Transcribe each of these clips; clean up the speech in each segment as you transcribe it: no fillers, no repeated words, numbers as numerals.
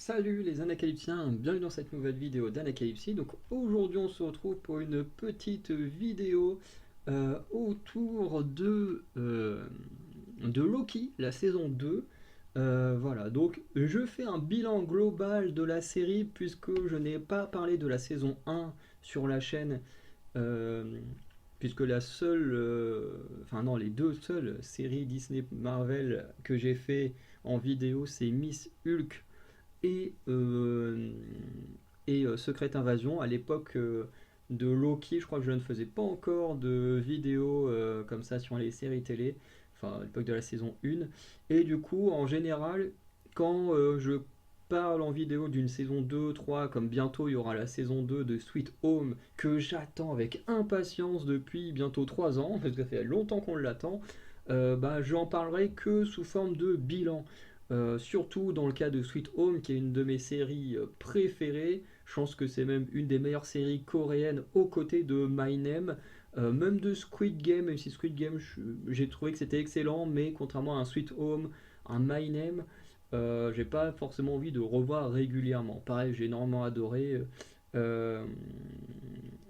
Salut les Anacalypsiens, bienvenue dans cette nouvelle vidéo d'Anacalypsie. Donc aujourd'hui on se retrouve pour une petite vidéo autour de Loki, la saison 2. Voilà, donc je fais un bilan global de la série puisque je n'ai pas parlé de la saison 1 sur la chaîne. euh, Puisque la seule, enfin non, les deux seules séries Disney Marvel que j'ai fait en vidéo, c'est Miss Hulk et, Secret Invasion. À l'époque de Loki, je crois que je ne faisais pas encore de vidéos comme ça sur les séries télé, enfin à l'époque de la saison 1. Et du coup, en général, quand je parle en vidéo d'une saison 2, 3, comme bientôt il y aura la saison 2 de Sweet Home, que j'attends avec impatience depuis bientôt 3 ans, parce que ça fait longtemps qu'on l'attend, bah, je n'en parlerai que sous forme de bilan. Surtout dans le cas de Sweet Home, qui est une de mes séries préférées. Je pense que c'est même une des meilleures séries coréennes aux côtés de My Name. Même de Squid Game, même si Squid Game, j'ai trouvé que c'était excellent, mais contrairement à un Sweet Home, un My Name, j'ai pas forcément envie de revoir régulièrement. Pareil, j'ai énormément adoré euh,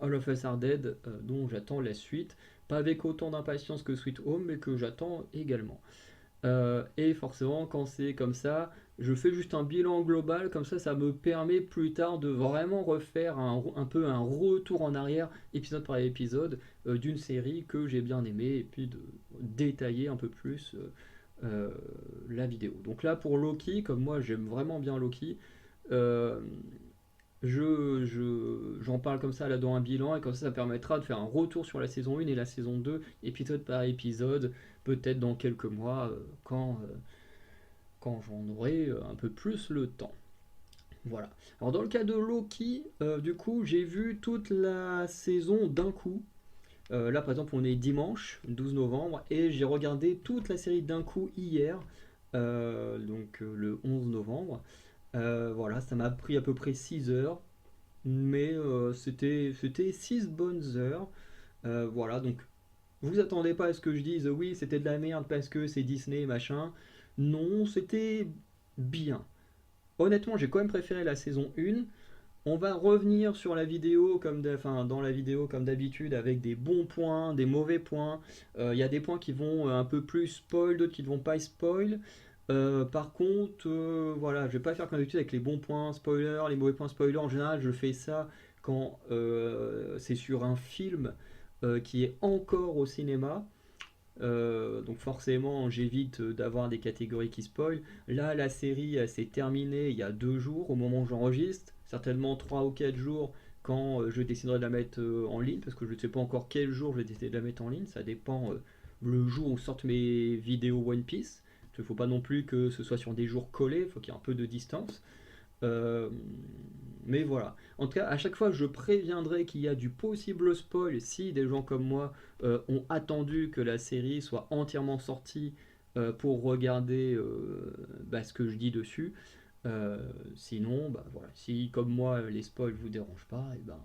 All of Us Are Dead, dont j'attends la suite. Pas avec autant d'impatience que Sweet Home, mais que j'attends également. Et forcément, quand c'est comme ça, je fais juste un bilan global, comme ça me permet plus tard de vraiment refaire un peu un retour en arrière, épisode par épisode, d'une série que j'ai bien aimée, et puis de détailler un peu plus la vidéo. Donc là, pour Loki, comme moi j'aime vraiment bien Loki, euh, j'en parle comme ça là dans un bilan, et comme ça permettra de faire un retour sur la saison 1 et la saison 2, épisode par épisode, peut-être dans quelques mois, quand j'en aurai un peu plus le temps. Voilà. Alors dans le cas de Loki, du coup, j'ai vu toute la saison d'un coup. Là, par exemple, on est dimanche 12 novembre et j'ai regardé toute la série d'un coup hier, le 11 novembre. Voilà, ça m'a pris à peu près 6 heures, mais c'était 6 bonnes heures. Voilà, donc vous attendez pas à ce que je dise oui, c'était de la merde parce que c'est Disney, machin. Non, c'était bien. Honnêtement, j'ai quand même préféré la saison 1. On va revenir sur la vidéo enfin, dans la vidéo comme d'habitude avec des bons points, des mauvais points. Il y a des points qui vont un peu plus spoil, d'autres qui ne vont pas spoil. Par contre, voilà, je vais pas faire comme d'habitude avec les bons points spoiler, les mauvais points spoiler. En général, je fais ça quand c'est sur un film qui est encore au cinéma. Donc forcément, j'évite d'avoir des catégories qui spoilent. Là, la série s'est terminée il y a 2 jours au moment où j'enregistre, certainement 3 ou 4 jours quand je déciderai de la mettre en ligne, parce que je ne sais pas encore quel jour je vais décider de la mettre en ligne. Ça dépend le jour où sortent mes vidéos One Piece. Il ne faut pas non plus que ce soit sur des jours collés, il faut qu'il y ait un peu de distance. Euh, mais voilà. En tout cas, à chaque fois, je préviendrai qu'il y a du possible spoil si des gens comme moi ont attendu que la série soit entièrement sortie pour regarder bah, ce que je dis dessus. Sinon, bah, voilà. Si comme moi les spoils vous dérangent pas, et ben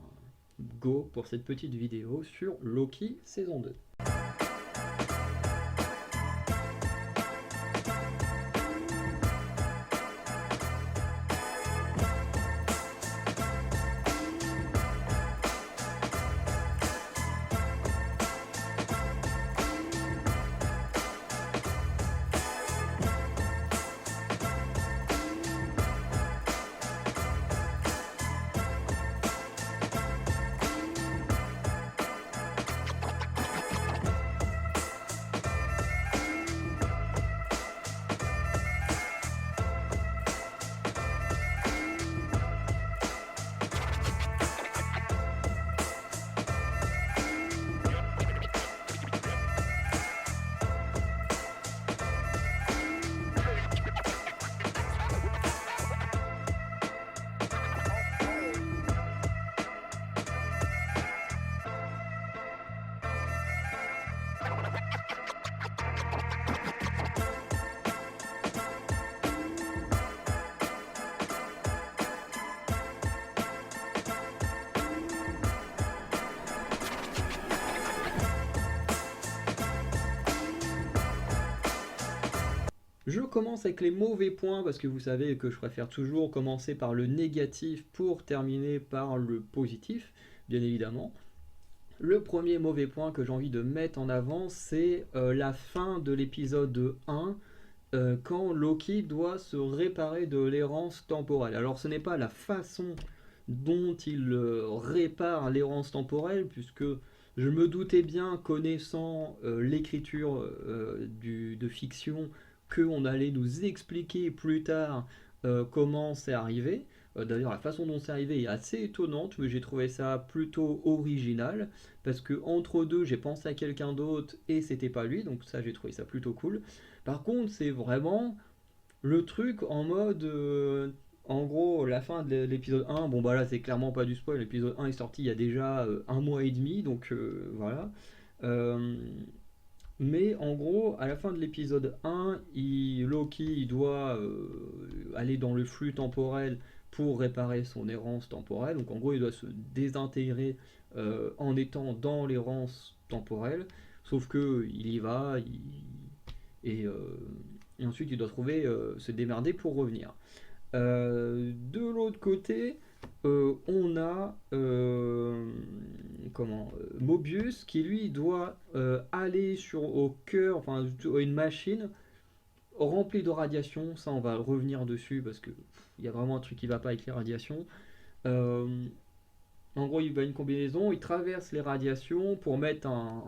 go pour cette petite vidéo sur Loki saison 2. Je commence avec les mauvais points parce que vous savez que je préfère toujours commencer par le négatif pour terminer par le positif, bien évidemment. Le premier mauvais point que j'ai envie de mettre en avant, c'est la fin de l'épisode 1, quand Loki doit se réparer de l'errance temporelle. Alors ce n'est pas la façon dont il répare l'errance temporelle, puisque je me doutais bien, connaissant l'écriture de fiction, qu'on allait nous expliquer plus tard comment c'est arrivé. D'ailleurs, la façon dont c'est arrivé est assez étonnante, mais j'ai trouvé ça plutôt original, parce que entre deux, j'ai pensé à quelqu'un d'autre et c'était pas lui, donc ça, j'ai trouvé ça plutôt cool. Par contre, c'est vraiment le truc en mode. En gros, la fin de l'épisode 1, bon bah là c'est clairement pas du spoil, l'épisode 1 est sorti il y a déjà un mois et demi, donc voilà. Euh, mais en gros, à la fin de l'épisode 1, Loki il doit aller dans le flux temporel pour réparer son errance temporelle. Donc en gros, il doit se désintégrer en étant dans l'errance temporelle. Sauf que il y va, et, et ensuite il doit trouver, se démerder pour revenir. De l'autre côté, on a Mobius qui lui doit aller au cœur, enfin une machine remplie de radiation. Ça, on va revenir dessus parce que il y a vraiment un truc qui va pas avec les radiations. Euh, En gros, il va une combinaison, il traverse les radiations pour mettre un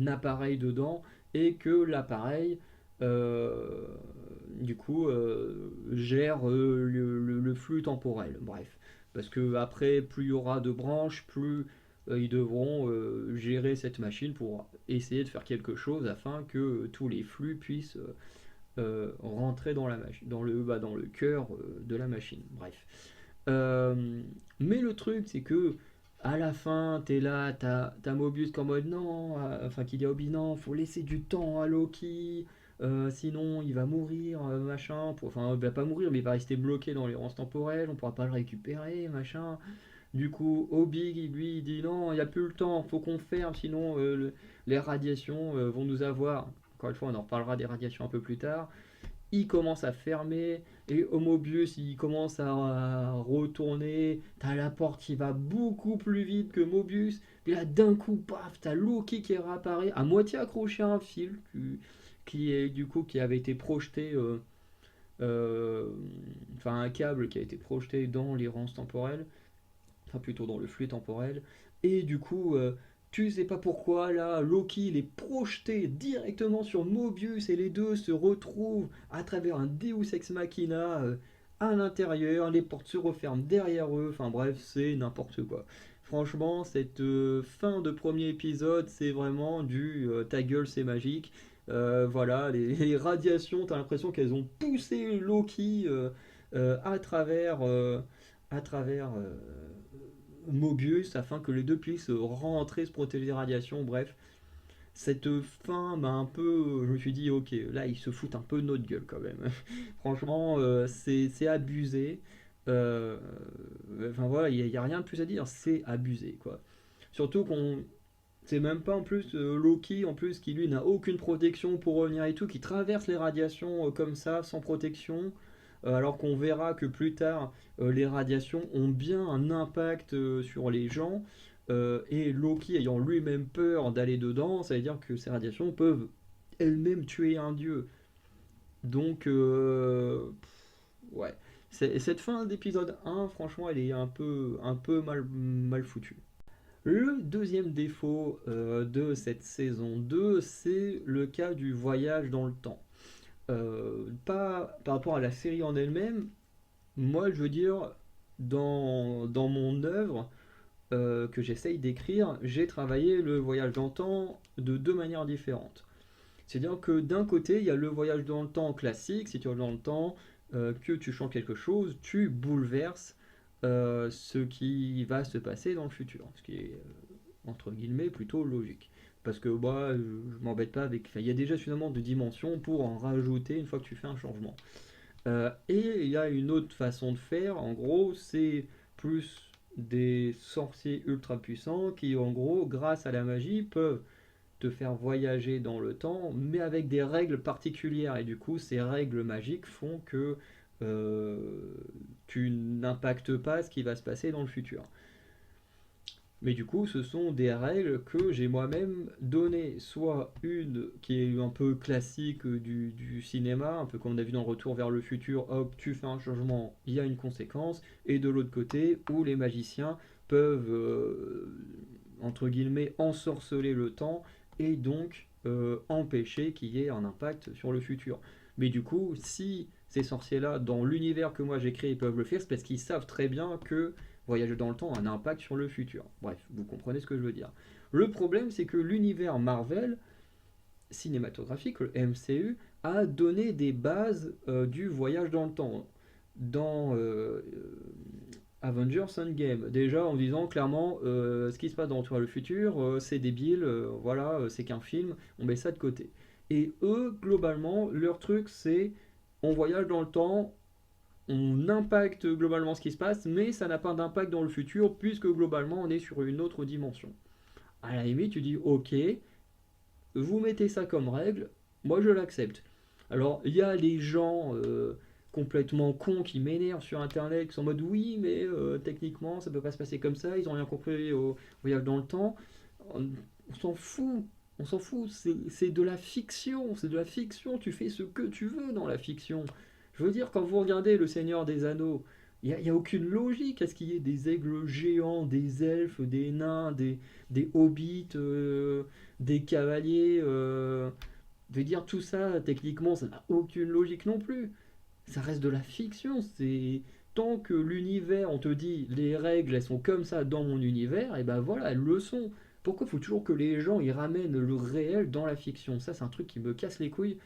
appareil dedans et que l'appareil, euh, du coup, gère le flux temporel. Bref, parce que après, plus il y aura de branches, plus ils devront gérer cette machine pour essayer de faire quelque chose afin que tous les flux puissent rentrer dans la machine, dans le cœur de la machine. Bref. Euh, mais le truc, c'est que à la fin, t'es là, t'as Mobius qui est en mode non, enfin qui dit à Obi non, faut laisser du temps à Loki, sinon il va mourir, machin. Enfin, il va pas mourir, mais il va rester bloqué dans l'errance temporelle, on pourra pas le récupérer, machin. Du coup, Obi, lui, il dit non, il n'y a plus le temps, faut qu'on ferme, sinon les radiations vont nous avoir. Encore une fois, on en reparlera des radiations un peu plus tard. Il commence à fermer et Mobius il commence à retourner. T'as la porte qui va beaucoup plus vite que Mobius. Puis là d'un coup, paf, t'as Loki qui réapparaît à moitié accroché à un fil est du coup qui avait été projeté, euh, enfin un câble qui a été projeté dans l'errance temporelle, enfin plutôt dans le flux temporel. Et du coup, tu sais pas pourquoi, là, Loki il est projeté directement sur Mobius et les deux se retrouvent à travers un Deus Ex Machina à l'intérieur, les portes se referment derrière eux, enfin bref, c'est n'importe quoi. Franchement, cette fin de premier épisode, c'est vraiment du ta gueule, c'est magique. Voilà, les radiations, t'as l'impression qu'elles ont poussé Loki à travers, Mobius afin que les deux puissent rentrer, se protéger des radiations. Bref, cette fin m'a un peu. Je me suis dit, ok, là ils se foutent un peu de notre gueule quand même. Franchement, c'est abusé. Euh, enfin voilà, il n'y a rien de plus à dire, c'est abusé quoi. Surtout qu'on. C'est même pas en plus Loki en plus qui lui n'a aucune protection pour revenir et tout, qui traverse les radiations comme ça sans protection, alors qu'on verra que plus tard les radiations ont bien un impact sur les gens, et Loki ayant lui-même peur d'aller dedans, ça veut dire que ces radiations peuvent elles-mêmes tuer un dieu. Donc ouais, cette fin d'épisode 1, franchement, elle est un peu mal foutue. Le deuxième défaut de cette saison 2, c'est le cas du voyage dans le temps. Pas par rapport à la série en elle-même, moi je veux dire, dans mon œuvre que j'essaye d'écrire, j'ai travaillé le voyage dans le temps de deux manières différentes. C'est-à-dire que d'un côté, il y a le voyage dans le temps classique, si tu vas dans le temps, que tu changes quelque chose, tu bouleverses ce qui va se passer dans le futur, ce qui est entre guillemets plutôt logique. Parce que bah, je m'embête pas avec. Enfin, il y a déjà suffisamment de dimensions pour en rajouter une fois que tu fais un changement. Et il y a une autre façon de faire, en gros, c'est plus des sorciers ultra puissants qui, en gros, grâce à la magie, peuvent te faire voyager dans le temps, mais avec des règles particulières. Et du coup, ces règles magiques font que euh, tu n'impactes pas ce qui va se passer dans le futur. Mais du coup, ce sont des règles que j'ai moi-même données. Soit une qui est un peu classique du cinéma, un peu comme on a vu dans Retour vers le futur, hop, tu fais un changement, il y a une conséquence. Et de l'autre côté, où les magiciens peuvent, entre guillemets, ensorceler le temps et donc empêcher qu'il y ait un impact sur le futur. Mais du coup, si ces sorciers-là, dans l'univers que moi j'ai créé, ils peuvent le faire, c'est parce qu'ils savent très bien que voyager dans le temps a un impact sur le futur. Bref, vous comprenez ce que je veux dire. Le problème, c'est que l'univers Marvel cinématographique, le MCU, a donné des bases du voyage dans le temps. Dans Avengers Endgame, déjà en disant clairement ce qui se passe dans Retour vers le futur, c'est débile, voilà, c'est qu'un film, on met ça de côté. Et eux, globalement, leur truc, c'est on voyage dans le temps, on impacte globalement ce qui se passe, mais ça n'a pas d'impact dans le futur, puisque globalement on est sur une autre dimension. À la limite, tu dis ok, vous mettez ça comme règle, moi je l'accepte. Alors il y a les gens complètement cons qui m'énervent sur internet, qui sont en mode oui, mais techniquement ça peut pas se passer comme ça, ils ont rien compris au voyage dans le temps. On s'en fout, on s'en fout, c'est de la fiction, c'est de la fiction, tu fais ce que tu veux dans la fiction. Je veux dire, quand vous regardez Le Seigneur des Anneaux, il y a aucune logique à ce qu'il y ait des aigles géants, des elfes, des nains, des hobbits, des cavaliers. Je veux dire, tout ça, techniquement, ça n'a aucune logique non plus. Ça reste de la fiction. C'est tant que l'univers, on te dit, les règles, elles sont comme ça dans mon univers, et ben voilà, elles le sont. Pourquoi il faut toujours que les gens ils ramènent le réel dans la fiction? Ça, c'est un truc qui me casse les couilles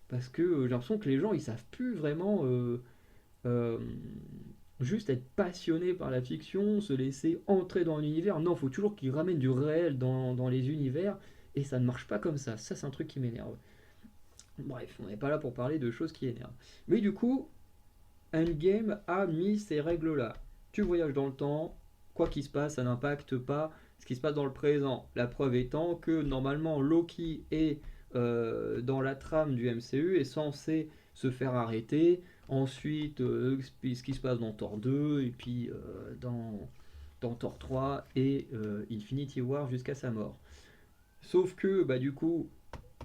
parce que j'ai l'impression que les gens ils savent plus vraiment euh, juste être passionnés par la fiction, se laisser entrer dans l'univers. Non, il faut toujours qu'ils ramènent du réel dans les univers et ça ne marche pas comme ça. Ça, c'est un truc qui m'énerve. Bref, on n'est pas là pour parler de choses qui énervent. Mais du coup, Endgame a mis ces règles-là. Tu voyages dans le temps, quoi qu'il se passe, ça n'impacte pas ce qui se passe dans le présent. La preuve étant que normalement Loki est dans la trame du MCU est censé se faire arrêter. Ensuite, ce qui se passe dans Thor 2 et puis dans Thor 3 et Infinity War jusqu'à sa mort. Sauf que bah, du coup,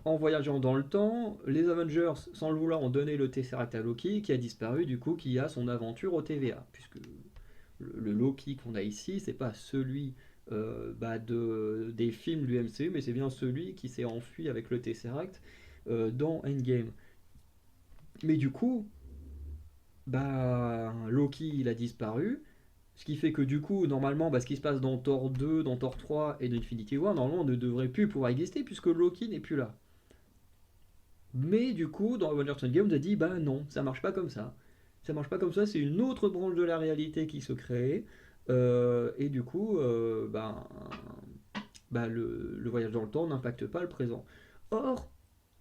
en voyageant dans le temps, les Avengers, sans le vouloir, ont donné le Tesseract à Loki, qui a disparu, du coup, qui a son aventure au TVA. Puisque le Loki qu'on a ici, c'est pas celui des films du MCU, mais c'est bien celui qui s'est enfui avec le Tesseract dans Endgame. Mais du coup, bah, Loki, il a disparu. Ce qui fait que du coup, normalement, bah, ce qui se passe dans Thor 2, dans Thor 3 et dans Infinity War, normalement, on ne devrait plus pouvoir exister puisque Loki n'est plus là. Mais du coup, dans Avengers Endgame, on a dit bah non, ça marche pas comme ça. Ça marche pas comme ça, c'est une autre branche de la réalité qui se crée. Et du coup, le voyage dans le temps n'impacte pas le présent. Or,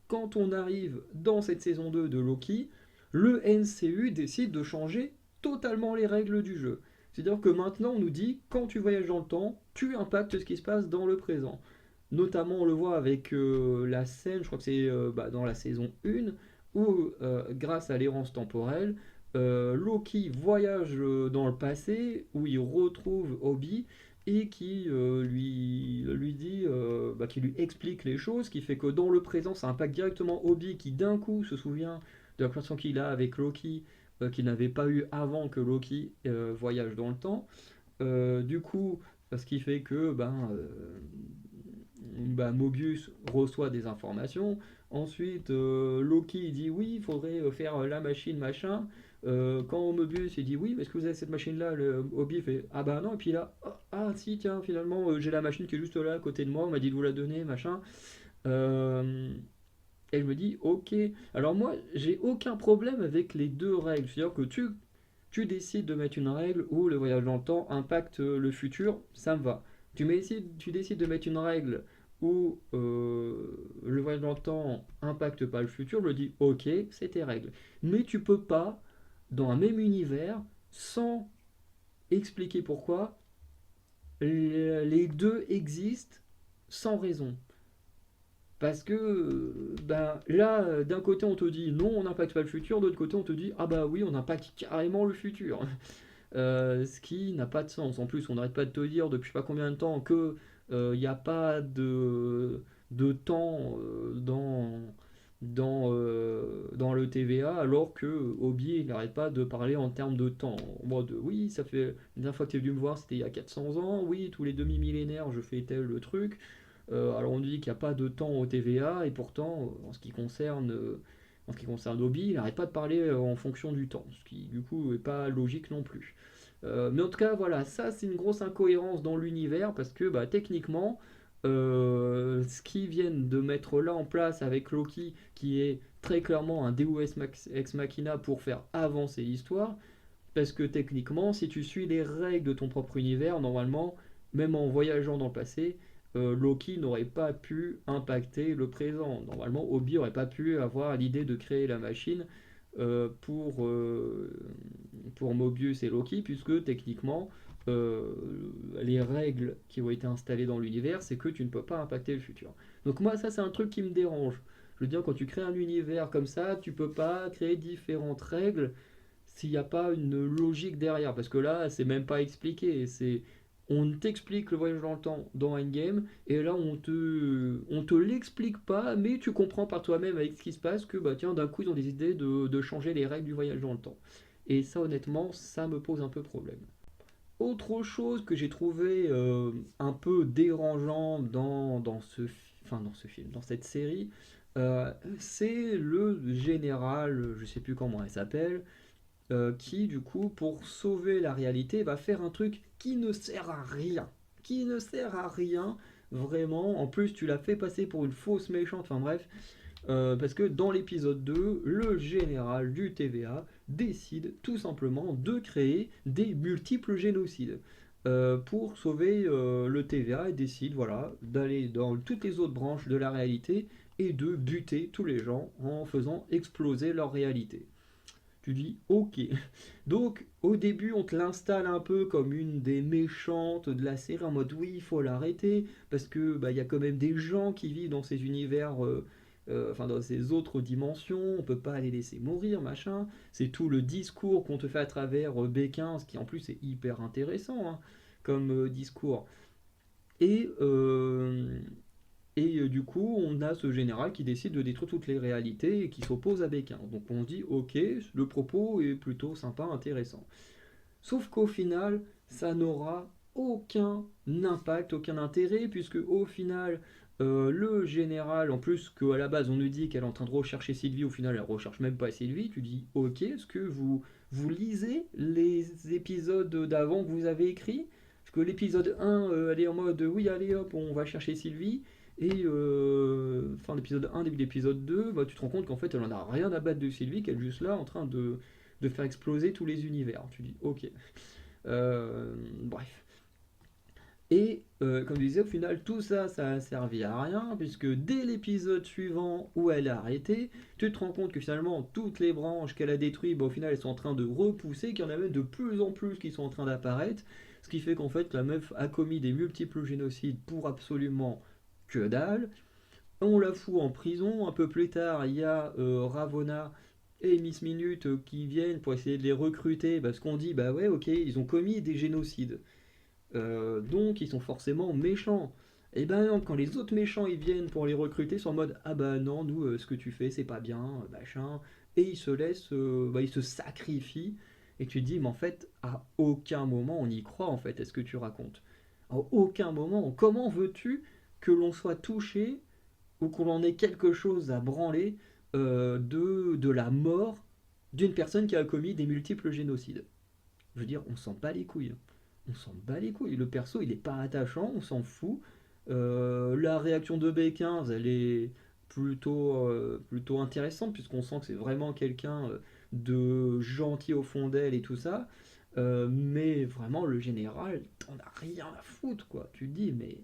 quand on arrive dans cette saison 2 de Loki, le MCU décide de changer totalement les règles du jeu. C'est-à-dire que maintenant, on nous dit, quand tu voyages dans le temps, tu impactes ce qui se passe dans le présent. Notamment, on le voit avec la scène, je crois que c'est dans la saison 1, où, grâce à l'errance temporelle, Loki voyage dans le passé, où il retrouve Obi, et qui lui dit, qui lui explique les choses, qui fait que dans le présent, ça impacte directement Obi, qui d'un coup se souvient de la conversation qu'il a avec Loki, qu'il n'avait pas eu avant que Loki voyage dans le temps. Du coup, ce qui fait que Mobius reçoit des informations. Ensuite, Loki dit oui, il faudrait faire la machine, machin. Quand Mobius il dit oui, est-ce que vous avez cette machine-là, le Obi fait ah bah non, et puis là, ah si, tiens, finalement, j'ai la machine qui est juste là à côté de moi, on m'a dit de vous la donner, machin. Euh, et je me dis ok. Alors moi, j'ai aucun problème avec les deux règles. C'est-à-dire que tu décides de mettre une règle où le voyage dans le temps impacte le futur, ça me va. Tu décides de mettre une règle où le voyage dans le temps impacte pas le futur, je me dis ok, c'est tes règles. Mais tu peux pas, dans un même univers, sans expliquer pourquoi, les deux existent sans raison. Parce que ben, là, d'un côté on te dit non, on n'impacte pas le futur, de l'autre côté on te dit ah bah oui, on impacte carrément le futur. Ce qui n'a pas de sens. En plus, on n'arrête pas de te dire depuis je sais pas combien de temps que il n'y a pas de temps dans le TVA, alors que Obi il n'arrête pas de parler en termes de temps. En mode oui, ça fait la dernière fois que tu es venu me voir, c'était il y a 400 ans, oui, tous les demi-millénaires je fais tel le truc. Alors on dit qu'il n'y a pas de temps au TVA, et pourtant, en ce qui concerne Obi, il n'arrête pas de parler en fonction du temps, ce qui du coup n'est pas logique non plus. Mais en tout cas, voilà, ça c'est une grosse incohérence dans l'univers parce que bah, techniquement, ce qu'ils viennent de mettre là en place avec Loki, qui est très clairement un Deus Ex Machina pour faire avancer l'histoire, parce que techniquement, si tu suis les règles de ton propre univers, normalement, même en voyageant dans le passé, Loki n'aurait pas pu impacter le présent. Normalement, Obi n'aurait pas pu avoir l'idée de créer la machine euh, pour, euh, pour Mobius et Loki, puisque techniquement, euh, les règles qui ont été installées dans l'univers, c'est que tu ne peux pas impacter le futur. Donc moi, ça, c'est un truc qui me dérange. Je veux dire, quand tu crées un univers comme ça, tu peux pas créer différentes règles s'il n'y a pas une logique derrière. Parce que là, c'est même pas expliqué. On t'explique le voyage dans le temps dans Endgame, et là, on te l'explique pas, mais tu comprends par toi-même avec ce qui se passe que, bah tiens, d'un coup, ils ont des idées de changer les règles du voyage dans le temps. Et ça, honnêtement, ça me pose un peu problème. Autre chose que j'ai trouvé un peu dérangeant dans ce film, dans cette série, c'est le général, je sais plus comment elle s'appelle, qui, du coup, pour sauver la réalité, va faire un truc qui ne sert à rien. Qui ne sert à rien, vraiment. En plus, tu l'as fait passer pour une fausse méchante. Enfin bref, parce que dans l'épisode 2, le général du TVA décide tout simplement de créer des multiples génocides. Pour sauver le TVA, il décide voilà, d'aller dans toutes les autres branches de la réalité et de buter tous les gens en faisant exploser leur réalité. Tu dis ok. Donc au début on te l'installe un peu comme une des méchantes de la série en mode oui il faut l'arrêter parce que bah, il y a quand même des gens qui vivent dans ces univers, enfin dans ces autres dimensions, on peut pas les laisser mourir machin. C'est tout le discours qu'on te fait à travers B15 qui en plus est hyper intéressant hein, comme discours. Et du coup, on a ce général qui décide de détruire toutes les réalités et qui s'oppose à Pékin. Donc on se dit, ok, le propos est plutôt sympa, intéressant. Sauf qu'au final, ça n'aura aucun impact, aucun intérêt, puisque au final, le général, en plus qu'à la base on nous dit qu'elle est en train de rechercher Sylvie, au final elle recherche même pas Sylvie, tu dis, ok, est-ce que vous lisez les épisodes d'avant que vous avez écrits? Parce que l'épisode 1, elle est en mode, oui allez hop, on va chercher Sylvie, et fin d'épisode 1, début d'épisode 2, bah, tu te rends compte qu'en fait elle en a rien à battre de Sylvie, qu'elle est juste là en train de faire exploser tous les univers. Tu dis ok. Bref. Et comme je disais, au final, tout ça, ça a servi à rien, puisque dès l'épisode suivant où elle a arrêté, tu te rends compte que finalement, toutes les branches qu'elle a détruites, bah, au final, elles sont en train de repousser, qu'il y en a même de plus en plus qui sont en train d'apparaître, ce qui fait qu'en fait, la meuf a commis des multiples génocides pour absolument que dalle. On la fout en prison. Un peu plus tard, il y a Ravonna et Miss Minute qui viennent pour essayer de les recruter parce qu'on dit bah ouais ok ils ont commis des génocides. Donc ils sont forcément méchants. Et ben non, quand les autres méchants ils viennent pour les recruter, ils sont en mode ah bah non nous ce que tu fais c'est pas bien machin, et ils se laissent bah, ils se sacrifient, et tu te dis mais en fait à aucun moment on y croit en fait à ce que tu racontes. À aucun moment comment veux-tu que l'on soit touché ou qu'on en ait quelque chose à branler de la mort d'une personne qui a commis des multiples génocides. Je veux dire, on s'en bat les couilles. On s'en bat les couilles. Le perso, il est pas attachant, on s'en fout. La réaction de B15, elle est plutôt intéressante, puisqu'on sent que c'est vraiment quelqu'un de gentil au fond d'elle et tout ça. Mais vraiment, le général, t'en as rien à foutre, quoi. Tu te dis, mais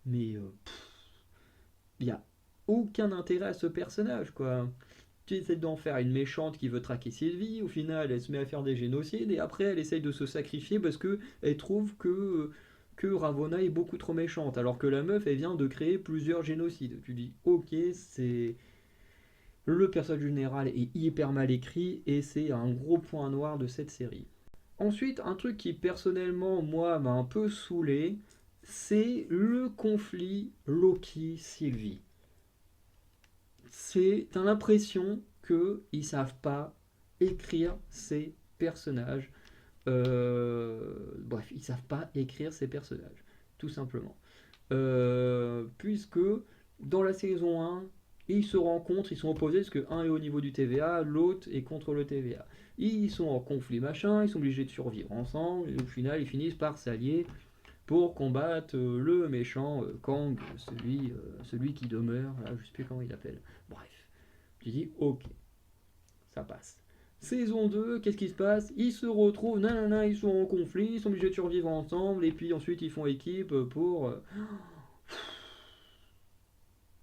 il y a aucun intérêt à ce personnage, quoi. Tu essaies d'en faire une méchante qui veut traquer Sylvie, au final elle se met à faire des génocides, et après elle essaye de se sacrifier parce que elle trouve que Ravonna est beaucoup trop méchante, alors que la meuf, elle vient de créer plusieurs génocides. Tu dis, ok, c'est... Le personnage général est hyper mal écrit, et c'est un gros point noir de cette série. Ensuite, un truc qui personnellement, moi, m'a un peu saoulé, c'est le conflit Loki-Sylvie. T'as l'impression qu'ils savent pas écrire ces personnages. Bref, ils savent pas écrire ces personnages, tout simplement. Puisque dans la saison 1, ils se rencontrent, ils sont opposés parce que un est au niveau du TVA, l'autre est contre le TVA. Ils sont en conflit machin, ils sont obligés de survivre ensemble, et au final ils finissent par s'allier pour combattre le méchant Kang, celui qui demeure, là, je sais plus comment il appelle. Bref, tu dis ok, ça passe. Saison 2, qu'est-ce qui se passe? Ils se retrouvent, nanana, ils sont en conflit, ils sont obligés de survivre ensemble, et puis ensuite ils font équipe pour...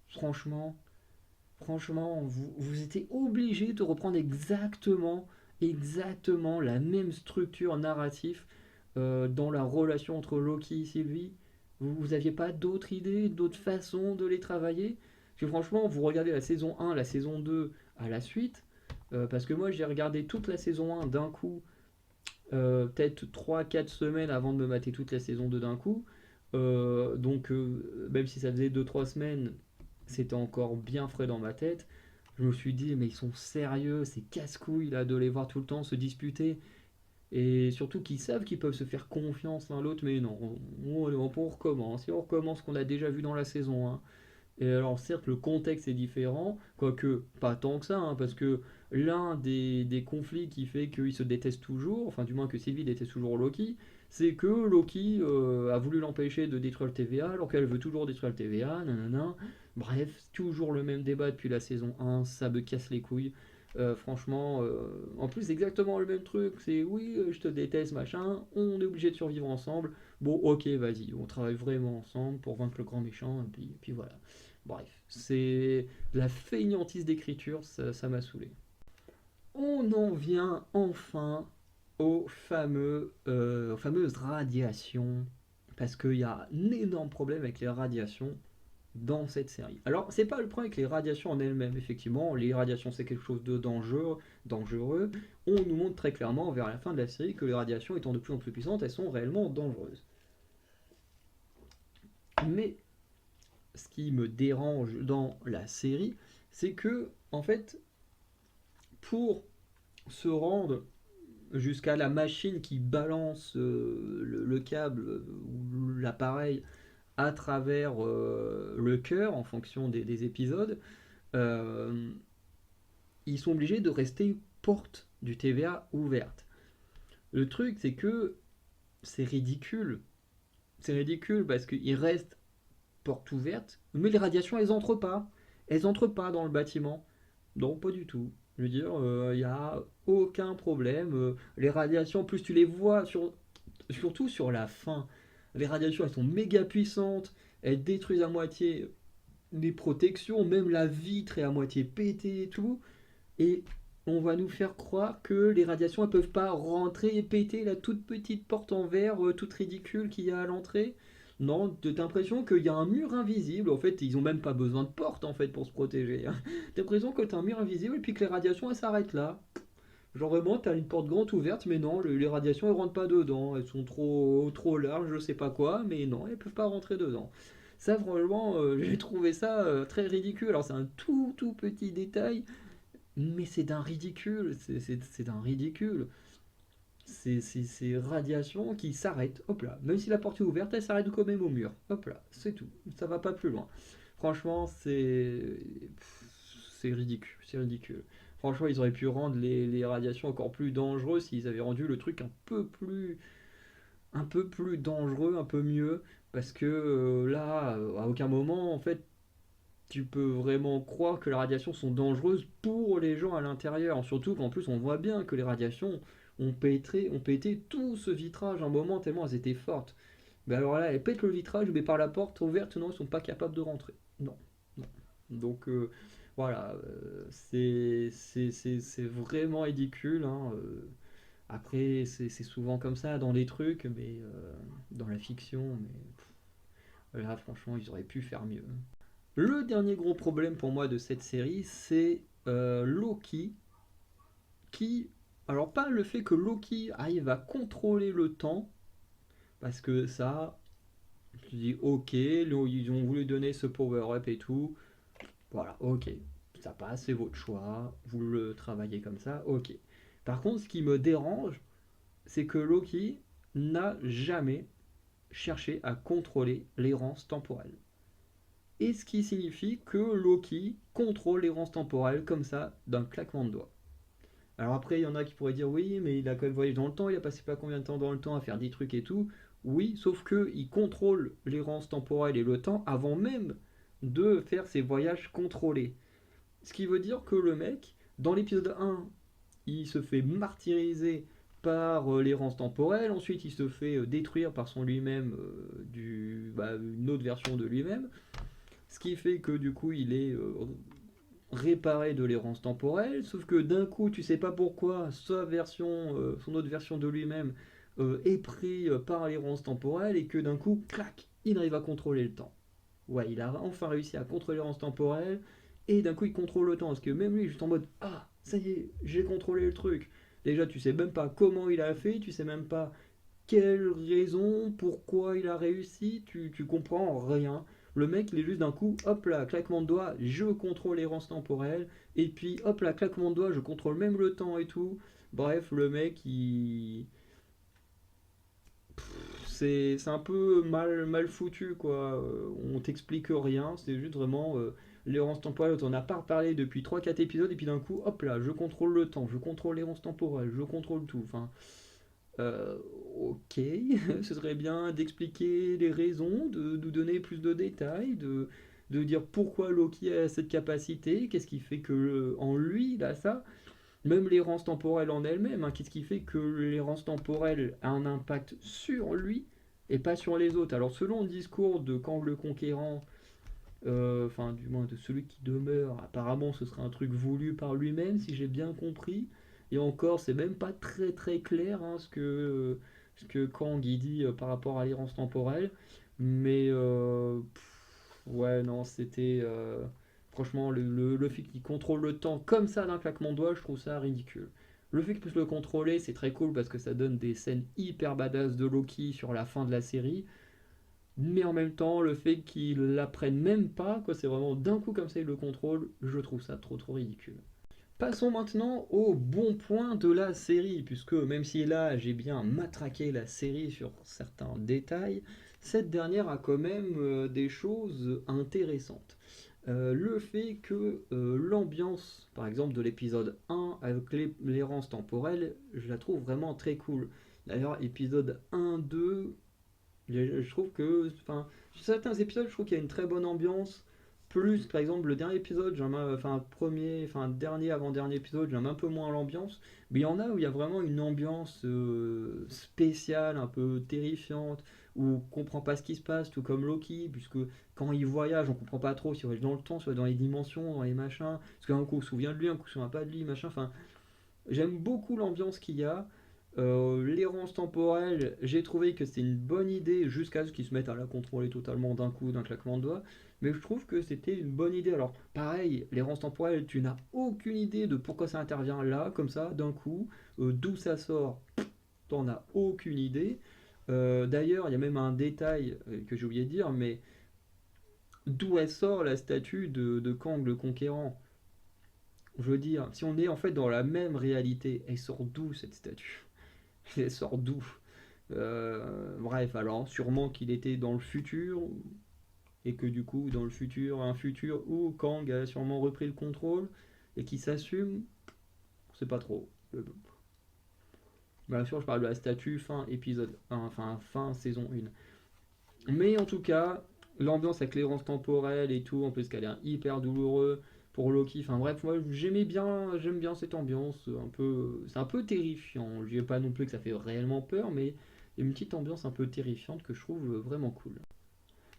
franchement, franchement, vous étiez obligé de reprendre exactement la même structure narrative dans la relation entre Loki et Sylvie. Vous n'aviez pas d'autres idées, d'autres façons de les travailler? Parce que franchement, vous regardez la saison 1, la saison 2 à la suite, parce que moi j'ai regardé toute la saison 1 d'un coup, peut-être 3 4 semaines avant de me mater toute la saison 2 d'un coup. Donc même si ça faisait 2 3 semaines, c'était encore bien frais dans ma tête. Je me suis dit, mais ils sont sérieux, c'est casse-couille là de les voir tout le temps se disputer. Et surtout qu'ils savent qu'ils peuvent se faire confiance l'un l'autre, mais non, on recommence. Et on recommence ce qu'on a déjà vu dans la saison 1. Et alors certes le contexte est différent, quoique pas tant que ça, hein, parce que l'un des conflits qui fait qu'ils se détestent toujours, enfin du moins que Sylvie déteste toujours Loki, c'est que Loki a voulu l'empêcher de détruire le TVA alors qu'elle veut toujours détruire le TVA, nanana. Bref, toujours le même débat depuis la saison 1, ça me casse les couilles. Franchement, en plus exactement le même truc, c'est oui, je te déteste, machin, on est obligé de survivre ensemble. Bon, ok, vas-y, on travaille vraiment ensemble pour vaincre le grand méchant, et puis voilà. Bref, c'est de la feignantise d'écriture, ça m'a saoulé. On en vient enfin aux fameuses radiations, parce qu'il y a un énorme problème avec les radiations dans cette série. Alors, c'est pas le problème avec les radiations en elles-mêmes, effectivement, les radiations c'est quelque chose de dangereux. On nous montre très clairement vers la fin de la série que les radiations étant de plus en plus puissantes, elles sont réellement dangereuses. Mais ce qui me dérange dans la série, c'est que, en fait, pour se rendre jusqu'à la machine qui balance le câble ou l'appareil à travers le cœur en fonction des épisodes, euh, ils sont obligés de rester porte du TVA ouverte. Le truc, c'est que c'est ridicule. C'est ridicule parce qu'ils restent porte ouverte, mais les radiations, elles entrent pas. Elles entrent pas dans le bâtiment. Non, pas du tout. Je veux dire, il n'y a aucun problème. Les radiations, plus tu les vois, surtout sur la fin, les radiations, elles sont méga puissantes. Elles détruisent à moitié les protections, même la vitre est à moitié pétée et tout. Et on va nous faire croire que les radiations, elles peuvent pas rentrer et péter la toute petite porte en verre, toute ridicule qu'il y a à l'entrée. Non, t'as l'impression qu'il y a un mur invisible. En fait, ils ont même pas besoin de porte en fait pour se protéger. T'as l'impression que t'as un mur invisible et puis que les radiations elles s'arrêtent là. Genre vraiment, t'as une porte grande ouverte, mais non, les radiations elles rentrent pas dedans. Elles sont trop larges, je sais pas quoi, mais non, elles peuvent pas rentrer dedans. Ça, franchement, j'ai trouvé ça très ridicule. Alors, c'est un tout petit détail, mais c'est d'un ridicule. C'est d'un ridicule. C'est ces radiations qui s'arrêtent. Hop là. Même si la porte est ouverte, elle s'arrête quand même au mur. Hop là. C'est tout. Ça va pas plus loin. Franchement, c'est ridicule. C'est ridicule. Franchement, ils auraient pu rendre les radiations encore plus dangereuses s'ils avaient rendu le truc un peu plus dangereux, un peu mieux. Parce que là, à aucun moment, en fait, tu peux vraiment croire que les radiations sont dangereuses pour les gens à l'intérieur. Surtout qu'en plus, on voit bien que les radiations ont pété tout ce vitrage à un moment tellement elles étaient fortes. Mais alors là, elles pètent le vitrage, mais par la porte ouverte, non, ils sont pas capables de rentrer. Non, non. Donc voilà, c'est vraiment ridicule, hein. Après, c'est souvent comme ça dans les trucs, mais dans la fiction, mais là, franchement, ils auraient pu faire mieux. Le dernier gros problème pour moi de cette série, c'est Loki, qui... Alors pas le fait que Loki arrive à contrôler le temps, parce que ça, je dis ok, ils ont voulu donner ce power-up et tout, voilà, ok, ça passe, c'est votre choix, vous le travaillez comme ça, ok. Par contre, ce qui me dérange, c'est que Loki n'a jamais cherché à contrôler l'errance temporelle. Et ce qui signifie que Loki contrôle l'errance temporelle comme ça, d'un claquement de doigts. Alors après, il y en a qui pourraient dire oui, mais il a quand même voyagé dans le temps, il a passé pas combien de temps dans le temps à faire des trucs et tout. Oui, sauf que il contrôle l'errance temporelle et le temps avant même de faire ses voyages contrôlés. Ce qui veut dire que le mec, dans l'épisode 1, il se fait martyriser par l'errance temporelle, ensuite il se fait détruire par son lui-même, une autre version de lui-même, ce qui fait que du coup il est réparé de l'errance temporelle, sauf que d'un coup tu sais pas pourquoi son autre version de lui-même est pris par l'errance temporelle et que d'un coup, clac, il arrive à contrôler le temps. Ouais, il a enfin réussi à contrôler l'errance temporelle et d'un coup il contrôle le temps, parce que même lui, juste en mode ah, ça y est, j'ai contrôlé le truc. Déjà, tu sais même pas comment il a fait, tu sais même pas quelle raison, pourquoi il a réussi, tu comprends rien. Le mec, il est juste d'un coup, hop là, claquement de doigts, je contrôle l'errance temporelle, et puis hop là, claquement de doigts, je contrôle même le temps et tout. Bref, le mec, c'est un peu mal foutu, quoi. On t'explique rien, c'est juste vraiment l'errance temporelle, on n'a pas reparlé depuis trois quatre épisodes, et puis d'un coup, hop là, je contrôle le temps, je contrôle l'errance temporelle, je contrôle tout. Enfin, euh, ok, ce serait bien d'expliquer les raisons, de nous donner plus de détails, de dire pourquoi Loki a cette capacité, qu'est-ce qui fait que en lui il a ça, même l'errance temporelle en elle-même, hein, qu'est-ce qui fait que l'errance temporelle a un impact sur lui et pas sur les autres. Alors selon le discours de Kang le Conquérant, enfin du moins de celui qui demeure, apparemment ce serait un truc voulu par lui-même si j'ai bien compris. Et encore, c'est même pas très très clair hein, ce que Kang il dit par rapport à l'errance temporelle. Mais ouais, non, c'était. Franchement, le fait qu'il contrôle le temps comme ça d'un claquement de doigts, je trouve ça ridicule. Le fait qu'il puisse le contrôler, c'est très cool parce que ça donne des scènes hyper badass de Loki sur la fin de la série. Mais en même temps, le fait qu'il l'apprenne même pas, quoi, c'est vraiment d'un coup comme ça il le contrôle, je trouve ça trop trop ridicule. Passons maintenant au bon point de la série, puisque même si là j'ai bien matraqué la série sur certains détails, cette dernière a quand même des choses intéressantes. Le fait que l'ambiance, par exemple, de l'épisode 1 avec l'errance temporelle, je la trouve vraiment très cool. D'ailleurs, épisode 1, 2, je trouve que, enfin, sur certains épisodes, je trouve qu'il y a une très bonne ambiance. Plus, par exemple, le dernier épisode, dernier avant-dernier épisode, j'aime un peu moins l'ambiance. Mais il y en a où il y a vraiment une ambiance spéciale, un peu terrifiante, où on comprend pas ce qui se passe, tout comme Loki, puisque quand il voyage, on comprend pas trop s'il voyage dans le temps, soit dans les dimensions, dans les machins. Parce qu'un coup, on se souvient de lui, un coup, on se souvient pas de lui, machin. Enfin, j'aime beaucoup l'ambiance qu'il y a. L'errance temporelle, j'ai trouvé que c'était une bonne idée jusqu'à ce qu'ils se mettent à la contrôler totalement d'un coup, d'un claquement de doigts. Mais je trouve que c'était une bonne idée. Alors, pareil, l'errance temporelle, tu n'as aucune idée de pourquoi ça intervient là, comme ça, d'un coup. D'où ça sort, t'en as aucune idée. D'ailleurs, il y a même un détail que j'ai oublié de dire, mais d'où elle sort la statue de Kang le Conquérant? Je veux dire, si on est en fait dans la même réalité, elle sort d'où cette statue? Elle sort d'où? Bref, alors sûrement qu'il était dans le futur et que du coup, dans le futur, un futur où Kang a sûrement repris le contrôle et qui s'assume, on sait pas trop. Bien sûr, je parle de la statue fin épisode 1, enfin fin saison 1. Mais en tout cas, l'ambiance avec l'errance temporelle et tout, en plus qu'elle est hyper douloureux pour Loki. Enfin bref, moi j'aime bien cette ambiance, c'est un peu terrifiant. Je dis pas non plus que ça fait réellement peur, mais il y a une petite ambiance un peu terrifiante que je trouve vraiment cool.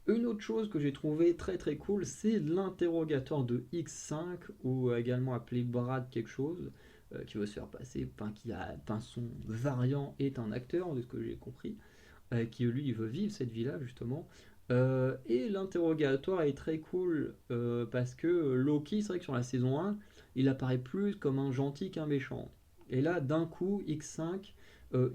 Une autre chose que j'ai trouvé très très cool, c'est l'interrogatoire de X5, ou également appelé Brad quelque chose. qui veut se faire passer, enfin son variant est un acteur, de ce que j'ai compris, qui lui il veut vivre cette vie-là justement. Et l'interrogatoire est très cool parce que Loki, c'est vrai que sur la saison 1, il apparaît plus comme un gentil qu'un méchant. Et là, d'un coup, X5,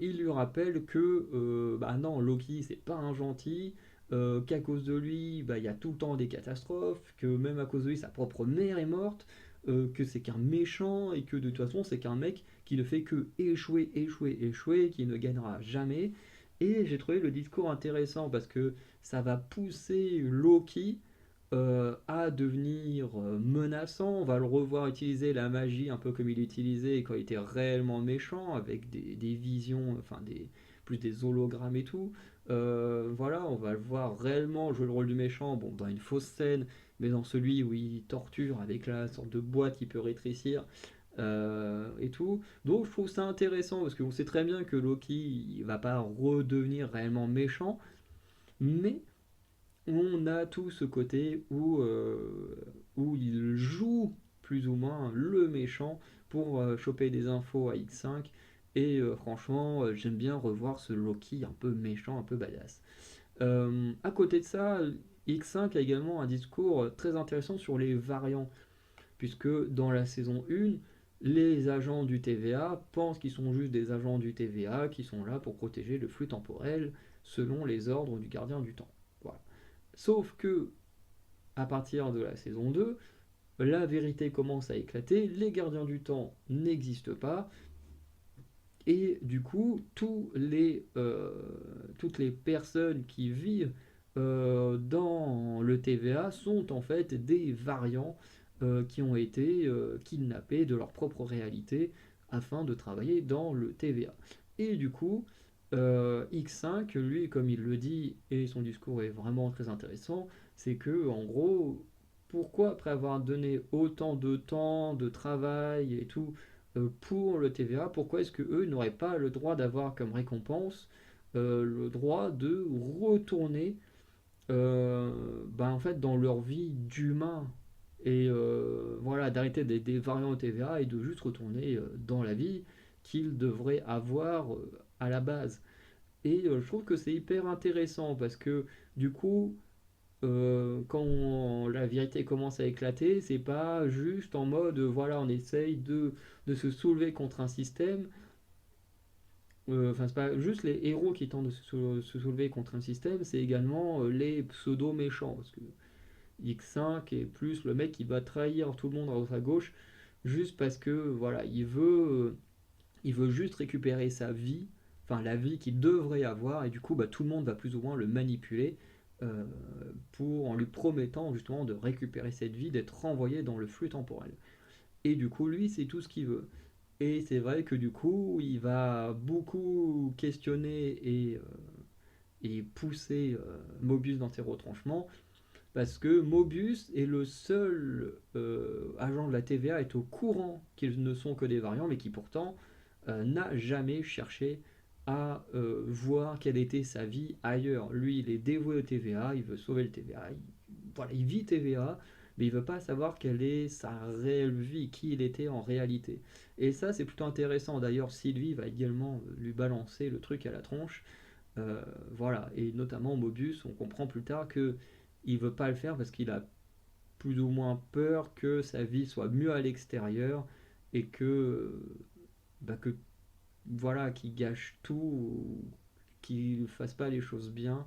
il lui rappelle que bah non, Loki, c'est pas un gentil, qu'à cause de lui, bah, il y a tout le temps des catastrophes, que même à cause de lui, sa propre mère est morte, que c'est qu'un méchant et que de toute façon, c'est qu'un mec qui ne fait que échouer, échouer, échouer, qui ne gagnera jamais. Et j'ai trouvé le discours intéressant parce que ça va pousser Loki à devenir menaçant. On va le revoir utiliser la magie un peu comme il l'utilisait quand il était réellement méchant, avec des visions, enfin plus des hologrammes et tout. Voilà, on va le voir réellement jouer le rôle du méchant, bon, dans une fausse scène, mais dans celui où il torture avec la sorte de boîte qui peut rétrécir. Et tout. Donc je trouve ça intéressant parce qu'on sait très bien que Loki il va pas redevenir réellement méchant, mais on a tout ce côté où il joue plus ou moins le méchant pour choper des infos à X5. Et franchement, j'aime bien revoir ce Loki un peu méchant, un peu badass. À côté de ça, X5 a également un discours très intéressant sur les variants, puisque dans la saison 1, les agents du TVA pensent qu'ils sont juste des agents du TVA qui sont là pour protéger le flux temporel selon les ordres du gardien du temps. Voilà. Sauf que, à partir de la saison 2, la vérité commence à éclater, les gardiens du temps n'existent pas, et du coup, toutes les personnes qui vivent dans le TVA sont en fait des variants qui ont été kidnappés de leur propre réalité afin de travailler dans le TVA. Et du coup, X5, lui, comme il le dit, et son discours est vraiment très intéressant, c'est que, en gros, pourquoi après avoir donné autant de temps, de travail et tout, pour le TVA, pourquoi est-ce que eux n'auraient pas le droit d'avoir comme récompense le droit de retourner en fait dans leur vie d'humain et voilà d'arrêter des variants au TVA et de juste retourner dans la vie qu'ils devraient avoir à la base. Et je trouve que c'est hyper intéressant parce que du coup quand la vérité commence à éclater, c'est pas juste en mode voilà, on essaye de se soulever contre un système. Enfin, c'est pas juste les héros qui tentent de se soulever contre un système, c'est également les pseudo-méchants. Parce que X5 est plus le mec qui va trahir tout le monde à droite à gauche, juste parce que voilà, il veut juste récupérer sa vie, enfin la vie qu'il devrait avoir, et du coup, bah, tout le monde va plus ou moins le manipuler euh, en lui promettant justement de récupérer cette vie, d'être renvoyé dans le flux temporel. Et du coup, lui, c'est tout ce qu'il veut. Et c'est vrai que du coup, il va beaucoup questionner et pousser Mobius dans ses retranchements, parce que Mobius est le seul agent de la TVA à être au courant qu'ils ne sont que des variants, mais qui pourtant n'a jamais cherché à voir quelle était sa vie ailleurs. Lui, il est dévoué au TVA, il veut sauver le TVA, voilà, il vit TVA, mais il veut pas savoir quelle est sa réelle vie, qui il était en réalité. Et ça, c'est plutôt intéressant. D'ailleurs, Sylvie va également lui balancer le truc à la tronche. Voilà, et notamment Mobius, on comprend plus tard que il veut pas le faire parce qu'il a plus ou moins peur que sa vie soit mieux à l'extérieur et que voilà, qu'il gâche tout, ou qu'il fasse pas les choses bien.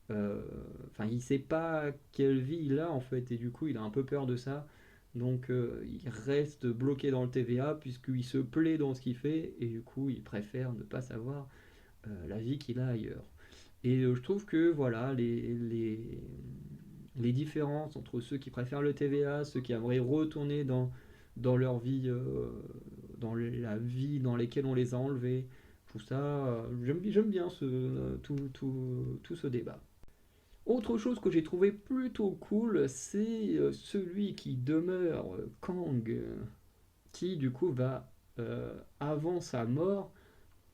Enfin, il sait pas quelle vie il a en fait, et du coup, il a un peu peur de ça. Donc, il reste bloqué dans le TVA puisqu'il se plaît dans ce qu'il fait, et du coup, il préfère ne pas savoir la vie qu'il a ailleurs. Et je trouve que voilà, les différences entre ceux qui préfèrent le TVA, ceux qui aimeraient retourner dans leur vie, dans la vie dans laquelle on les a enlevés, tout ça, j'aime bien tout ce débat. Autre chose que j'ai trouvé plutôt cool, c'est celui qui demeure Kang, qui du coup va, avant sa mort,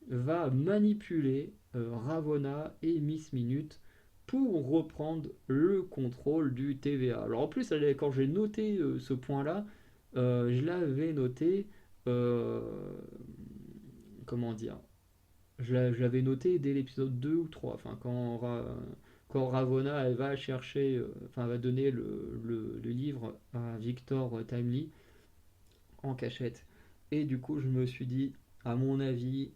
va manipuler Ravonna et Miss Minute pour reprendre le contrôle du TVA. Alors en plus, quand j'ai noté ce point-là, je l'avais noté euh, comment dire, je l'avais noté dès l'épisode 2 ou 3, enfin quand Ravonna elle va chercher, enfin va donner le livre à Victor Timely en cachette. Et du coup je me suis dit, à mon avis,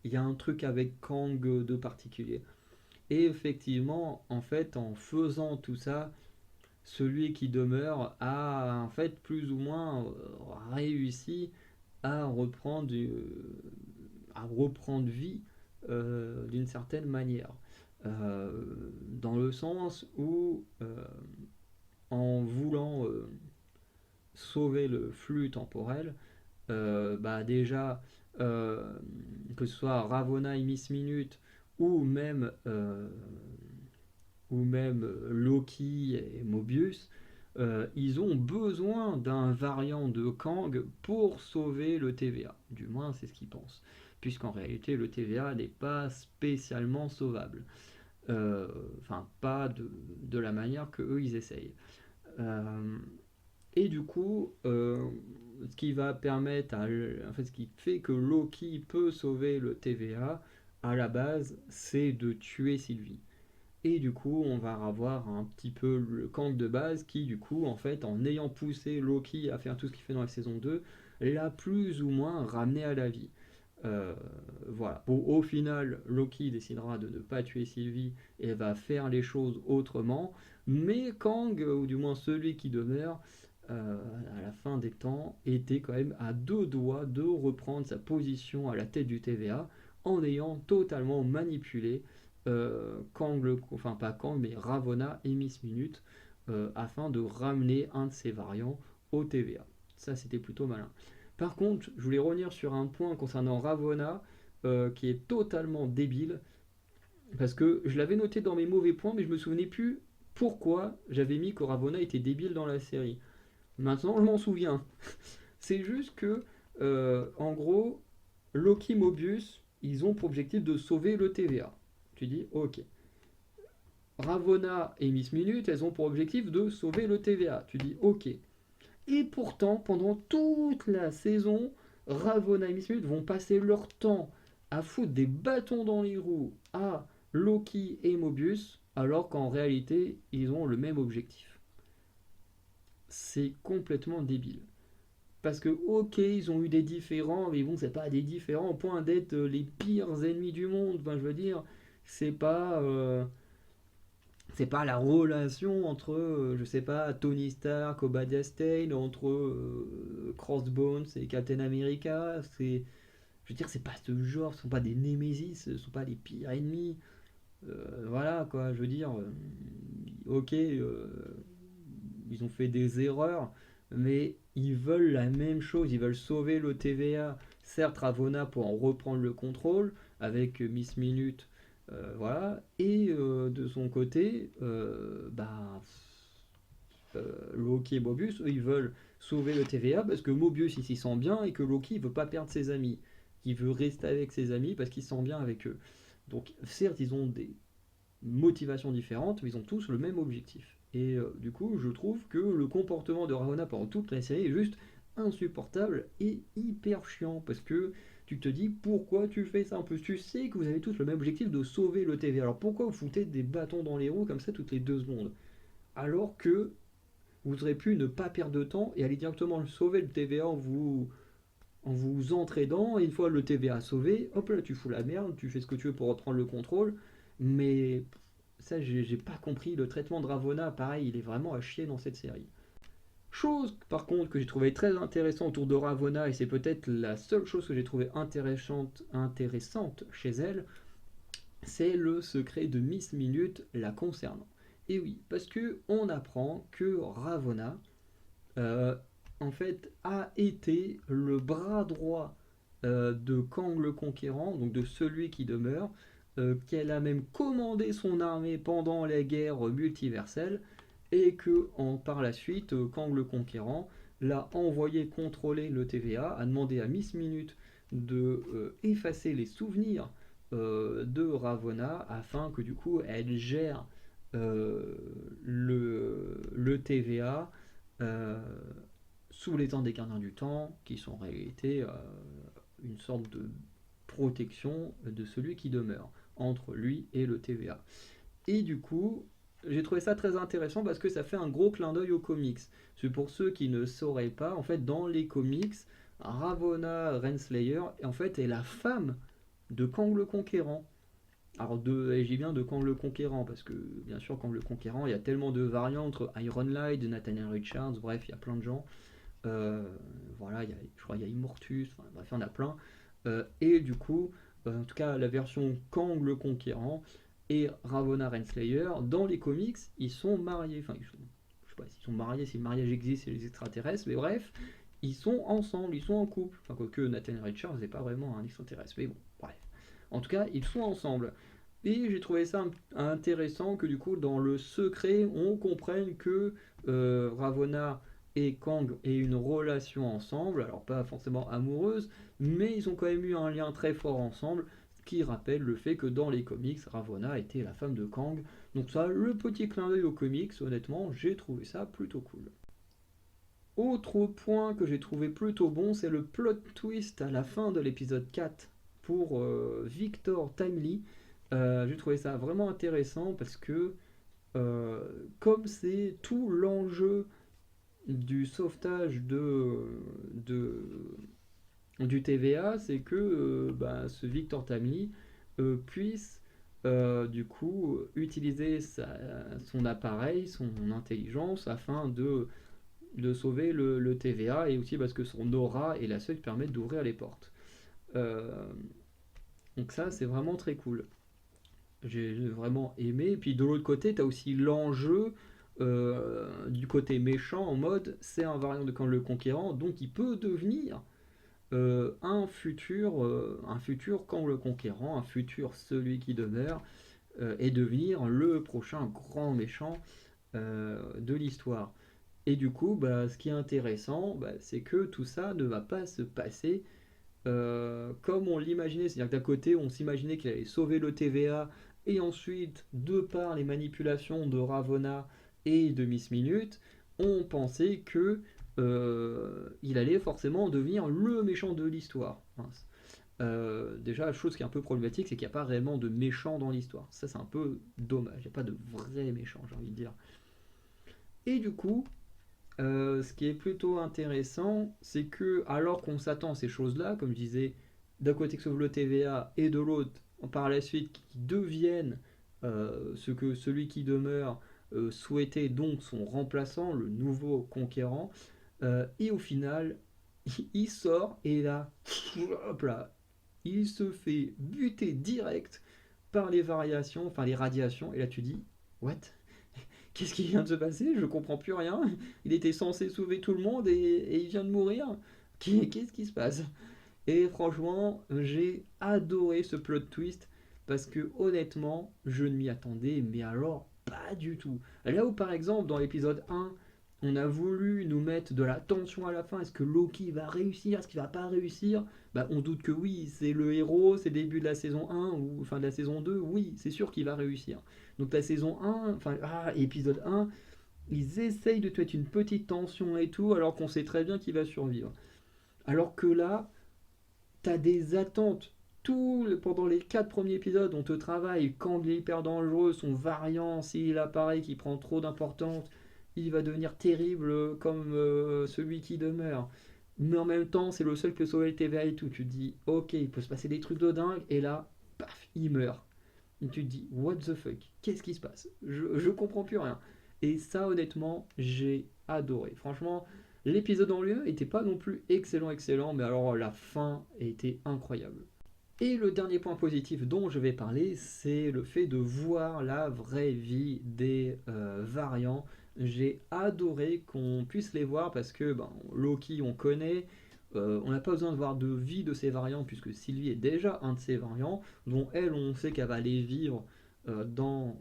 il y a un truc avec Kang de particulier. Et effectivement, en fait, en faisant tout ça, celui qui demeure a en fait plus ou moins réussi à reprendre vie d'une certaine manière. Dans le sens où, en voulant sauver le flux temporel, bah déjà, euh, que ce soit Ravonna et Miss Minute, ou même, euh, ou même Loki et Mobius, ils ont besoin d'un variant de Kang pour sauver le TVA. Du moins, c'est ce qu'ils pensent. Puisqu'en réalité, le TVA n'est pas spécialement sauvable. Euh, Enfin, pas de la manière que eux ils essayent. Euh, et du coup, ce qui va permettre, en fait, ce qui fait que Loki peut sauver le TVA, à la base, c'est de tuer Sylvie. Et du coup, on va avoir un petit peu le Kang de base qui, du coup, en fait, en ayant poussé Loki à faire tout ce qu'il fait dans la saison 2, l'a plus ou moins ramené à la vie. Euh, voilà. Bon, au final, Loki décidera de ne pas tuer Sylvie et va faire les choses autrement. Mais Kang, ou du moins celui qui demeure, à la fin des temps, était quand même à deux doigts de reprendre sa position à la tête du TVA en ayant totalement manipulé enfin pas Kang, mais Ravonna et Miss Minute afin de ramener un de ses variants au TVA. Ça, c'était plutôt malin. Par contre, je voulais revenir sur un point concernant Ravonna qui est totalement débile parce que je l'avais noté dans mes mauvais points, mais je me souvenais plus pourquoi j'avais mis que Ravonna était débile dans la série. Maintenant, je m'en souviens. C'est juste que, en gros, Loki Mobius, ils ont pour objectif de sauver le TVA. Tu dis, ok. Ravonna et Miss Minute, elles ont pour objectif de sauver le TVA. Tu dis, ok. Et pourtant, pendant toute la saison, Ravonna et Miss Minute vont passer leur temps à foutre des bâtons dans les roues à Loki et Mobius, alors qu'en réalité, ils ont le même objectif. C'est complètement débile. Parce que, ok, ils ont eu des différends, mais bon, c'est pas des différends au point d'être les pires ennemis du monde. Enfin, je veux dire, c'est pas. C'est pas la relation entre, je sais pas, Tony Stark, Obadiah Stane, entre Crossbones et Captain America. Je veux dire, c'est pas ce genre, ce sont pas des Némésis, ce sont pas les pires ennemis. Voilà, quoi, je veux dire, ok, ils ont fait des erreurs, mais ils veulent la même chose, ils veulent sauver le TVA. Certes, Ravonna pour en reprendre le contrôle avec Miss Minute, voilà, et de son côté, Loki et Mobius, eux, ils veulent sauver le TVA parce que Mobius il s'y sent bien et que Loki il veut pas perdre ses amis. Il veut rester avec ses amis parce qu'il se sent bien avec eux. Donc certes, ils ont des motivations différentes, mais ils ont tous le même objectif. Et du coup, je trouve que le comportement de Ravonna pendant toute la série est juste insupportable et hyper chiant parce que tu te dis pourquoi tu fais ça. En plus, tu sais que vous avez tous le même objectif de sauver le TV. Alors pourquoi vous foutez des bâtons dans les roues comme ça toutes les 2 secondes? Alors que vous auriez pu ne pas perdre de temps et aller directement sauver le TVA en vous entraidant. Et une fois le TVA sauvé, hop là, tu fous la merde, tu fais ce que tu veux pour reprendre le contrôle. Mais ça, j'ai pas compris. Le traitement de Ravonna, pareil, il est vraiment à chier dans cette série. Chose, par contre, que j'ai trouvé très intéressant autour de Ravonna, et c'est peut-être la seule chose que j'ai trouvé intéressante chez elle, c'est le secret de Miss Minute la concernant. Et oui, parce que on apprend que Ravonna, euh, en fait, a été le bras droit de Kang le Conquérant, donc de celui qui demeure, qu'elle a même commandé son armée pendant les guerres multiverselles, et que par la suite, Kang le Conquérant l'a envoyé contrôler le TVA, a demandé à Miss Minute de effacer les souvenirs de Ravonna afin que du coup elle gère le TVA euh, sous les ordres des gardiens du temps, qui sont en réalité une sorte de protection de celui qui demeure entre lui et le TVA. Et du coup, j'ai trouvé ça très intéressant parce que ça fait un gros clin d'œil aux comics. C'est pour ceux qui ne sauraient pas, en fait, dans les comics, Ravonna Renslayer, en fait, est la femme de Kang le Conquérant. Alors, j'ai bien de Kang le Conquérant, parce que, bien sûr, Kang le Conquérant, il y a tellement de variantes entre Iron Lad, Nathaniel Richards, bref, il y a plein de gens. Euh, voilà, je crois qu'il y a Immortus, enfin, bref, il y en a plein. Et du coup, en tout cas, la version Kang le Conquérant et Ravonna Renslayer, dans les comics, ils sont mariés. Enfin, je sais pas s'ils sont mariés, si le mariage existe chez les extraterrestres, mais bref, ils sont ensemble, ils sont en couple. Enfin, quoique Nathaniel Richards n'est pas vraiment un extraterrestre, mais bon, bref. En tout cas, ils sont ensemble. Et j'ai trouvé ça intéressant que du coup, dans le secret, on comprenne que Ravonna et Kang aient une relation ensemble, alors pas forcément amoureuse, mais ils ont quand même eu un lien très fort ensemble, ce qui rappelle le fait que dans les comics, Ravonna était la femme de Kang. Donc ça, le petit clin d'œil aux comics, honnêtement, j'ai trouvé ça plutôt cool. Autre point que j'ai trouvé plutôt bon, c'est le plot twist à la fin de l'épisode 4 pour Victor Timely. J'ai trouvé ça vraiment intéressant parce que euh, comme c'est tout l'enjeu du sauvetage du TVA, c'est que ce Victor Timely puisse du coup utiliser son appareil, son intelligence afin de sauver le TVA et aussi parce que son aura est la seule qui permet d'ouvrir les portes. Euh, donc ça c'est vraiment très cool. J'ai vraiment aimé. Et puis de l'autre côté, tu as aussi l'enjeu du côté méchant en mode c'est un variant de Kang le Conquérant, donc il peut devenir un futur Kang le Conquérant, un futur celui qui demeure, et devenir le prochain grand méchant de l'histoire. Et du coup, ce qui est intéressant, c'est que tout ça ne va pas se passer comme on l'imaginait. C'est-à-dire que d'un côté, on s'imaginait qu'il allait sauver le TVA, et ensuite, de par les manipulations de Ravonna et de Miss Minute, on pensait que il allait forcément devenir le méchant de l'histoire. Déjà, la chose qui est un peu problématique, c'est qu'il n'y a pas réellement de méchant dans l'histoire. Ça, c'est un peu dommage. Il n'y a pas de vrai méchant, j'ai envie de dire. Et du coup, ce qui est plutôt intéressant, c'est que alors qu'on s'attend à ces choses-là, comme je disais, d'un côté que sauve le TVA et de l'autre, par la suite, qui deviennent ce que celui qui demeure souhaitait, donc son remplaçant, le nouveau conquérant, et au final, il sort et là, hop là, il se fait buter direct par les variations, enfin les radiations, et là tu dis, what? Qu'est-ce qui vient de se passer? Je comprends plus rien. Il était censé sauver tout le monde et il vient de mourir. Qu'est-ce qui se passe? Et franchement, j'ai adoré ce plot twist parce que honnêtement, je ne m'y attendais, mais alors pas du tout. Là où par exemple dans l'épisode 1, on a voulu nous mettre de la tension à la fin, est-ce que Loki va réussir, est-ce qu'il va pas réussir? On doute que oui, c'est le héros, c'est le début de la saison 1 ou fin de la saison 2, oui, c'est sûr qu'il va réussir. Donc la saison 1, épisode 1, ils essayent de te mettre une petite tension et tout, alors qu'on sait très bien qu'il va survivre. Alors que là, t'as des attentes. Pendant les 4 premiers épisodes, on te travaille quand il est hyper dangereux, son variant, s'il apparaît, qui prend trop d'importance, il va devenir terrible comme celui qui demeure. Mais en même temps, c'est le seul qui peut sauver le TVA et tout. Tu te dis, ok, il peut se passer des trucs de dingue, et là, paf, il meurt. Et tu te dis, what the fuck? Qu'est-ce qui se passe? Je comprends plus rien. Et ça, honnêtement, j'ai adoré. Franchement, l'épisode en lui était pas non plus excellent, mais alors la fin était incroyable. Et le dernier point positif dont je vais parler, c'est le fait de voir la vraie vie des variants. J'ai adoré qu'on puisse les voir parce que Loki, on connaît, on n'a pas besoin de voir de vie de ces variants puisque Sylvie est déjà un de ces variants, dont elle, on sait qu'elle va aller vivre dans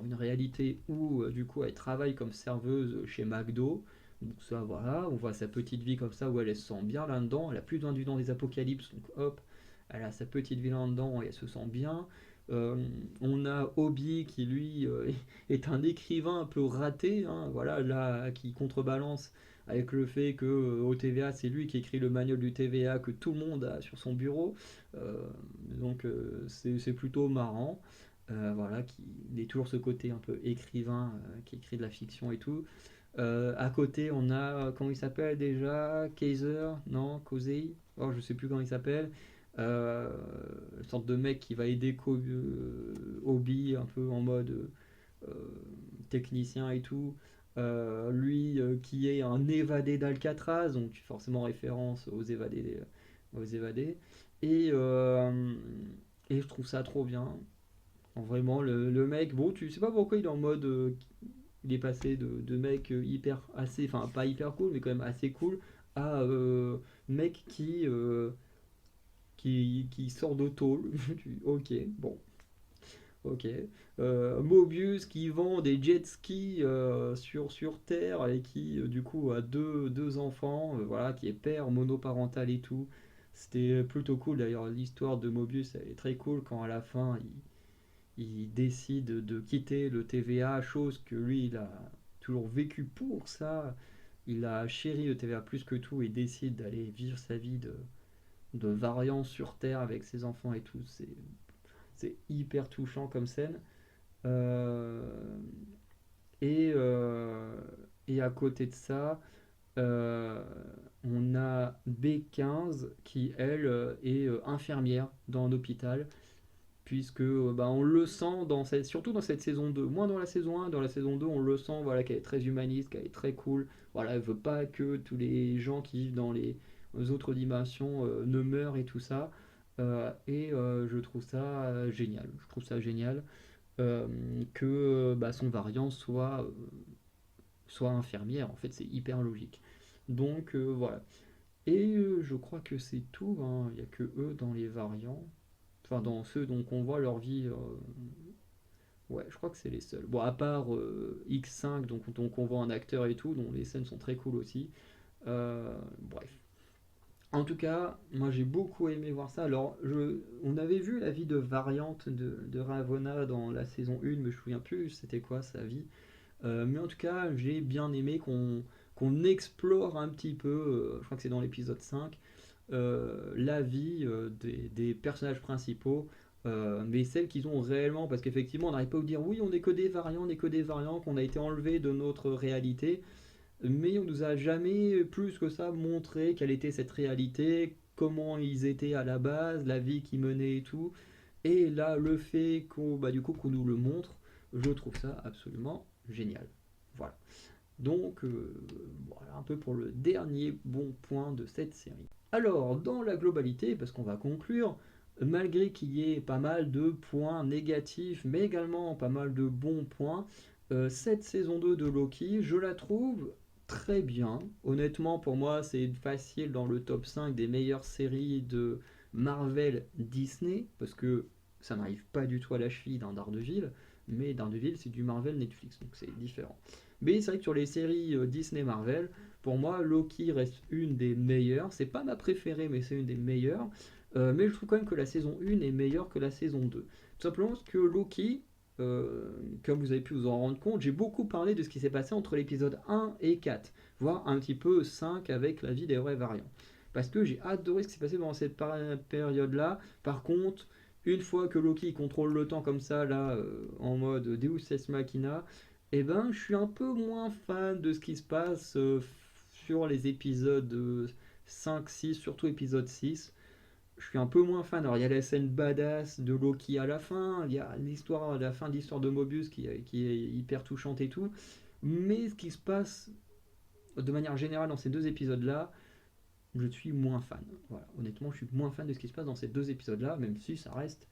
une réalité où du coup elle travaille comme serveuse chez McDo. Donc ça voilà, on voit sa petite vie comme ça où elle se sent bien là-dedans, elle a plus besoin du don des apocalypses, donc hop, elle a sa petite vie là-dedans et elle se sent bien. On a Obi qui lui est un écrivain un peu raté, hein, voilà, là, qui contrebalance avec le fait que au TVA, c'est lui qui écrit le manuel du TVA que tout le monde a sur son bureau. Euh, donc c'est plutôt marrant. Voilà, il est toujours ce côté un peu écrivain qui écrit de la fiction et tout. À côté, on a, comment il s'appelle déjà? Kaiser? Non, Kosei? Oh, je sais plus comment il s'appelle. Euh, une sorte de mec qui va aider Obi un peu en mode euh, technicien et tout. Lui qui est un évadé d'Alcatraz, donc forcément référence aux évadés. Et, euh, et je trouve ça trop bien. Vraiment, le mec, bon, tu sais pas pourquoi il est en mode. Il est passé de mec hyper assez, enfin pas hyper cool, mais quand même assez cool, à mec qui sort de tôle. Ok, bon, ok. Mobius qui vend des jet skis sur Terre et qui du coup a deux enfants, voilà, qui est père monoparental et tout. C'était plutôt cool d'ailleurs, l'histoire de Mobius elle est très cool quand à la fin il décide de quitter le TVA, chose que lui, il a toujours vécu pour ça. Il a chéri le TVA plus que tout et décide d'aller vivre sa vie de variant sur Terre avec ses enfants et tout. C'est hyper touchant comme scène. Euh, et, euh, et à côté de ça, euh, on a B15 qui, elle, est infirmière dans un hôpital puisque bah, on le sent surtout dans cette saison 2, moins dans la saison 1, dans la saison 2 on le sent voilà, qu'elle est très humaniste, qu'elle est très cool, voilà, elle veut pas que tous les gens qui vivent dans les autres dimensions ne meurent et tout ça. Je trouve ça génial, je trouve ça génial que bah, son variant soit infirmière, en fait c'est hyper logique. Donc voilà. Je crois que c'est tout, hein. Il n'y a que eux dans les variants. Enfin, dans ceux dont on voit leur vie. Ouais, je crois que c'est les seuls. Bon, à part X5, donc on voit un acteur et tout, dont les scènes sont très cool aussi. Bref. En tout cas, moi j'ai beaucoup aimé voir ça. Alors, on avait vu la vie de variante de Ravonna dans la saison 1, mais je me souviens plus c'était quoi sa vie. Mais en tout cas, j'ai bien aimé qu'on explore un petit peu, je crois que c'est dans l'épisode 5, la vie des personnages principaux, mais celles qu'ils ont réellement, parce qu'effectivement on n'arrive pas à vous dire oui on n'est que des variants, on n'est que des variants, qu'on a été enlevés de notre réalité, mais on nous a jamais plus que ça montré quelle était cette réalité, comment ils étaient à la base, la vie qu'ils menaient et tout. Et là, le fait qu'on nous le montre, je trouve ça absolument génial. Voilà. Donc, voilà un peu pour le dernier bon point de cette série. Alors, dans la globalité, parce qu'on va conclure, malgré qu'il y ait pas mal de points négatifs, mais également pas mal de bons points, cette saison 2 de Loki, je la trouve très bien. Honnêtement, pour moi, c'est facile dans le top 5 des meilleures séries de Marvel Disney, parce que ça n'arrive pas du tout à la cheville d'un Daredevil, mais Daredevil, c'est du Marvel Netflix, donc c'est différent. Mais c'est vrai que sur les séries Disney Marvel, pour moi, Loki reste une des meilleures. C'est pas ma préférée, mais c'est une des meilleures. Mais je trouve quand même que la saison 1 est meilleure que la saison 2. Tout simplement parce que Loki, comme vous avez pu vous en rendre compte, j'ai beaucoup parlé de ce qui s'est passé entre l'épisode 1 et 4, voire un petit peu 5 avec la vie des vrais variants. Parce que j'ai adoré ce qui s'est passé dans cette période-là. Par contre, une fois que Loki contrôle le temps comme ça, là, en mode Deus Ex Machina, eh ben, je suis un peu moins fan de ce qui se passe sur les épisodes 5, 6, surtout épisode 6. Je suis un peu moins fan. Alors, il y a la scène badass de Loki à la fin, il y a l'histoire, la fin de l'histoire de Mobius qui est hyper touchante et tout. Mais ce qui se passe de manière générale dans ces deux épisodes-là, je suis moins fan. Voilà, honnêtement, je suis moins fan de ce qui se passe dans ces deux épisodes-là, même si ça reste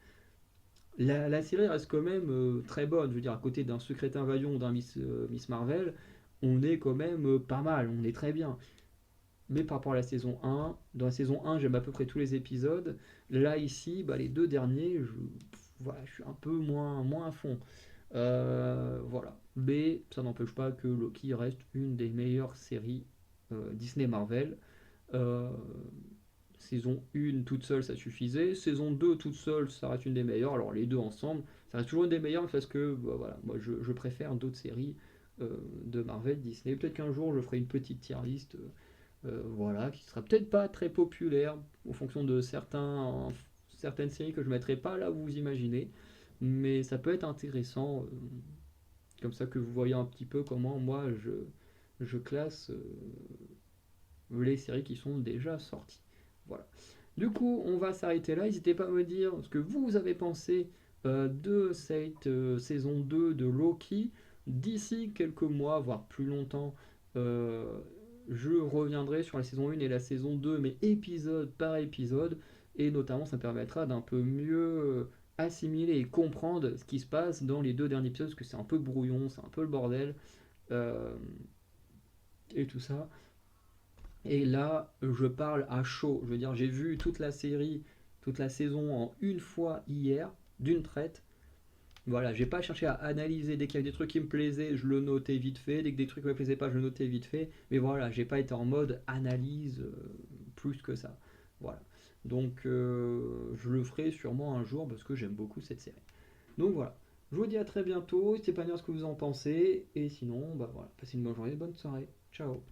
la série reste quand même très bonne. Je veux dire, à côté d'un Secret Invasion ou d'un Miss Marvel, on est quand même pas mal, on est très bien. Mais par rapport à la saison 1, dans la saison 1, j'aime à peu près tous les épisodes. Là, ici, bah, les deux derniers, voilà, je suis un peu moins à fond. Voilà. Mais ça n'empêche pas que Loki reste une des meilleures séries Disney Marvel. Euh, Saison 1 toute seule, ça suffisait. Saison 2 toute seule, ça reste une des meilleures. Alors les deux ensemble, ça reste toujours une des meilleures parce que bah, voilà, moi je préfère d'autres séries de Marvel, Disney. Peut-être qu'un jour je ferai une petite tier list, voilà, qui sera peut-être pas très populaire en fonction de certaines séries que je mettrai pas là où vous imaginez, mais ça peut être intéressant, comme ça que vous voyez un petit peu comment moi je classe les séries qui sont déjà sorties. Voilà. Du coup, on va s'arrêter là. N'hésitez pas à me dire ce que vous avez pensé de cette saison 2 de Loki. D'ici quelques mois, voire plus longtemps, euh, je reviendrai sur la saison 1 et la saison 2, mais épisode par épisode. Et notamment, ça me permettra d'un peu mieux assimiler et comprendre ce qui se passe dans les deux derniers épisodes, parce que c'est un peu brouillon, c'est un peu le bordel, euh, et tout ça. Et là, je parle à chaud. Je veux dire, j'ai vu toute la série, toute la saison en une fois hier, d'une traite. Voilà, j'ai pas cherché à analyser. Dès qu'il y avait des trucs qui me plaisaient, je le notais vite fait. Dès que des trucs me plaisaient pas, je le notais vite fait. Mais voilà, j'ai pas été en mode analyse plus que ça. Voilà. Donc, je le ferai sûrement un jour parce que j'aime beaucoup cette série. Donc voilà. Je vous dis à très bientôt. N'hésitez pas à me dire ce que vous en pensez. Et sinon, bah voilà, passez une bonne journée, bonne soirée. Ciao.